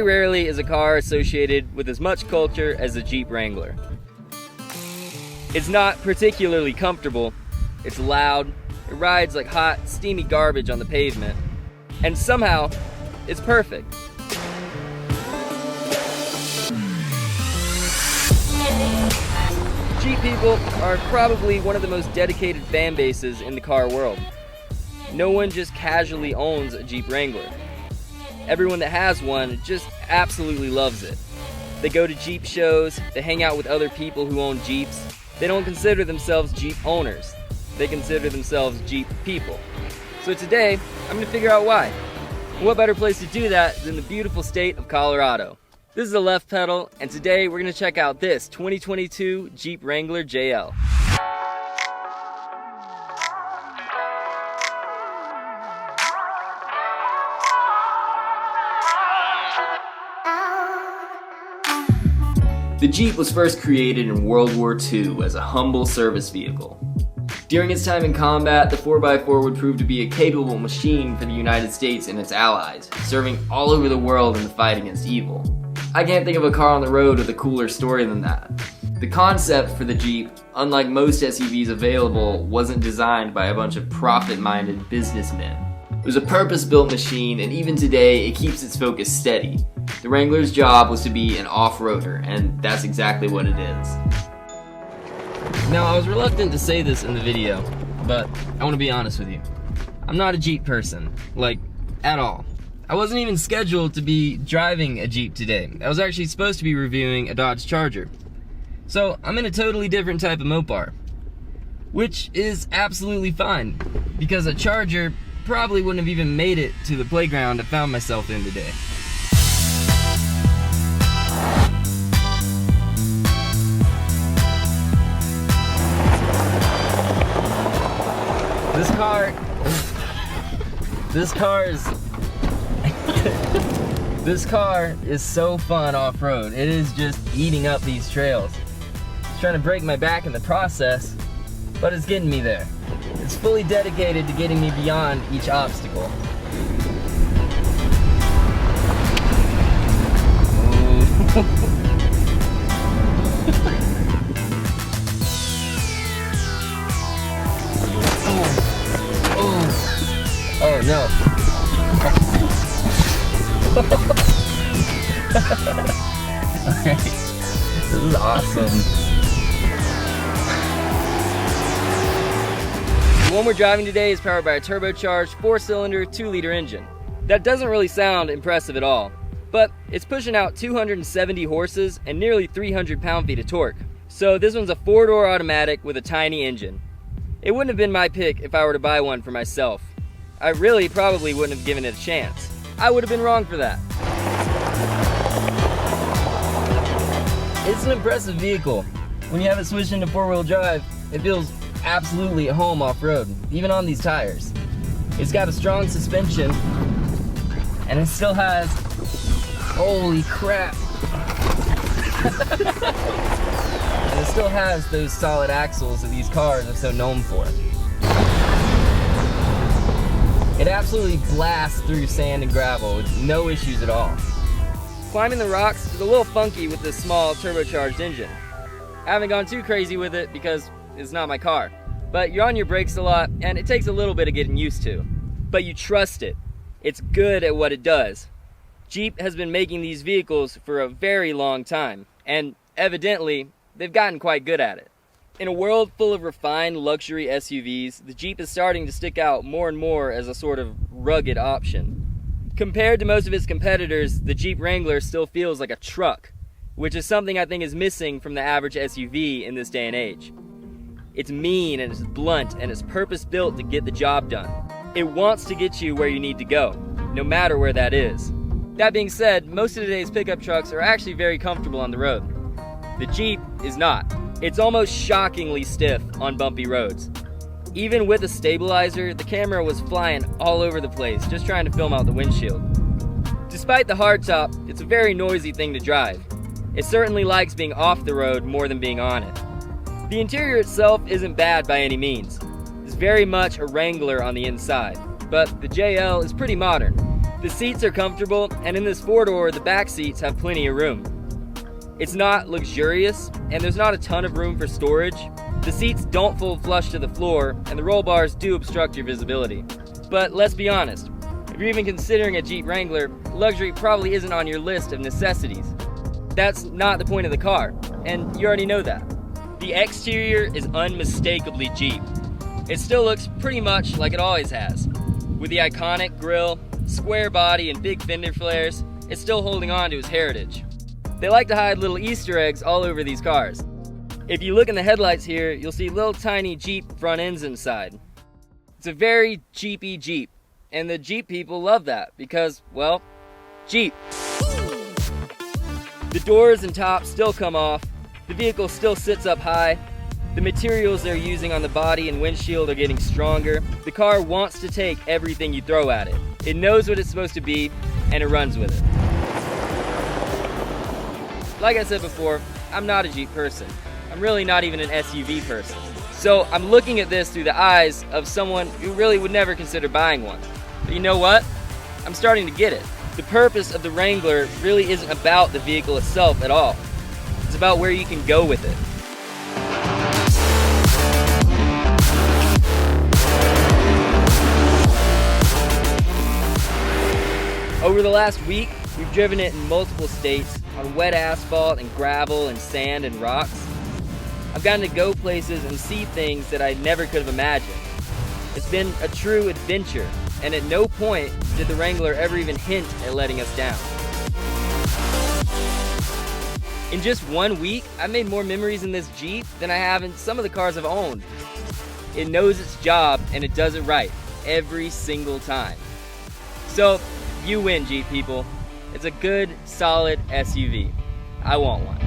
rarely is a car associated with as much culture as the Jeep Wrangler. It's not particularly comfortable, it's loud, it rides like hot, steamy garbage on the pavement, and somehow, it's perfect. Jeep people are probably one of the most dedicated fan bases in the car world. No one just casually owns a Jeep Wrangler. Everyone that has one just absolutely loves it. They go to Jeep shows, they hang out with other people who own Jeeps. They don't consider themselves Jeep owners. They consider themselves Jeep people. So today, I'm going to figure out why. And what better place to do that than the beautiful state of Colorado? This is the left pedal, and today we're going to check out this 2022 Jeep Wrangler JL. The Jeep was first created in World War II as a humble service vehicle. During its time in combat, the 4x4 would prove to be a capable machine for the United States and its allies, serving all over the world in the fight against evil. I can't think of a car on the road with a cooler story than that. The concept for the Jeep, unlike most SUVs available, wasn't designed by a bunch of profit-minded businessmen. It was a purpose-built machine, and even today, it keeps its focus steady. The Wrangler's job was to be an off-roader, and that's exactly what it is. Now, I was reluctant to say this in the video, but I want to be honest with you. I'm not a Jeep person, like, at all. I wasn't even scheduled to be driving a Jeep today. I was actually supposed to be reviewing a Dodge Charger. So, I'm in a totally different type of Mopar, which is absolutely fine, because a Charger probably wouldn't have even made it to the playground I found myself in today. This car is so fun off-road. It is just eating up these trails. It's trying to break my back in the process, but it's getting me there. It's fully dedicated to getting me beyond each obstacle. Oh no. Alright, this is awesome. The one we're driving today is powered by a turbocharged 4-cylinder, 2-liter engine. That doesn't really sound impressive at all, but it's pushing out 270 horses and nearly 300 pound-feet of torque. So this one's a 4-door automatic with a tiny engine. It wouldn't have been my pick if I were to buy one for myself. I really probably wouldn't have given it a chance. I would have been wrong for that. It's an impressive vehicle. When you have it switched into 4-wheel drive, it feels absolutely at home off-road, even on these tires. It's got a strong suspension, and it still has, holy crap. And it still has those solid axles that these cars are so known for. It absolutely blasts through sand and gravel with no issues at all. Climbing the rocks is a little funky with this small turbocharged engine. I haven't gone too crazy with it because it's not my car. But you're on your brakes a lot and it takes a little bit of getting used to. But you trust it. It's good at what it does. Jeep has been making these vehicles for a very long time, and evidently, they've gotten quite good at it. In a world full of refined luxury SUVs, the Jeep is starting to stick out more and more as a sort of rugged option. Compared to most of its competitors, the Jeep Wrangler still feels like a truck, which is something I think is missing from the average SUV in this day and age. It's mean and it's blunt and it's purpose-built to get the job done. It wants to get you where you need to go, no matter where that is. That being said, most of today's pickup trucks are actually very comfortable on the road. The Jeep is not. It's almost shockingly stiff on bumpy roads. Even with a stabilizer, the camera was flying all over the place just trying to film out the windshield. Despite the hardtop, it's a very noisy thing to drive. It certainly likes being off the road more than being on it. The interior itself isn't bad by any means. It's very much a Wrangler on the inside, but the JL is pretty modern. The seats are comfortable, and in this four-door, the back seats have plenty of room. It's not luxurious, and there's not a ton of room for storage. The seats don't fold flush to the floor, and the roll bars do obstruct your visibility. But let's be honest, if you're even considering a Jeep Wrangler, luxury probably isn't on your list of necessities. That's not the point of the car, and you already know that. The exterior is unmistakably Jeep. It still looks pretty much like it always has. With the iconic grille, square body, and big fender flares, it's still holding on to its heritage. They like to hide little Easter eggs all over these cars. If you look in the headlights here, you'll see little tiny Jeep front ends inside. It's a very Jeepy Jeep, and the Jeep people love that because, well, Jeep. The doors and top still come off, the vehicle still sits up high, the materials they're using on the body and windshield are getting stronger. The car wants to take everything you throw at it. It knows what it's supposed to be, and it runs with it. Like I said before, I'm not a Jeep person. I'm really not even an SUV person. So I'm looking at this through the eyes of someone who really would never consider buying one. But you know what? I'm starting to get it. The purpose of the Wrangler really isn't about the vehicle itself at all. It's about where you can go with it. Over the last week, we've driven it in multiple states on wet asphalt and gravel and sand and rocks. I've gotten to go places and see things that I never could have imagined. It's been a true adventure, and at no point did the Wrangler ever even hint at letting us down. In just 1 week, I made more memories in this Jeep than I have in some of the cars I've owned. It knows its job, and it does it right every single time. So, you win, Jeep people. It's a good, solid SUV. I want one.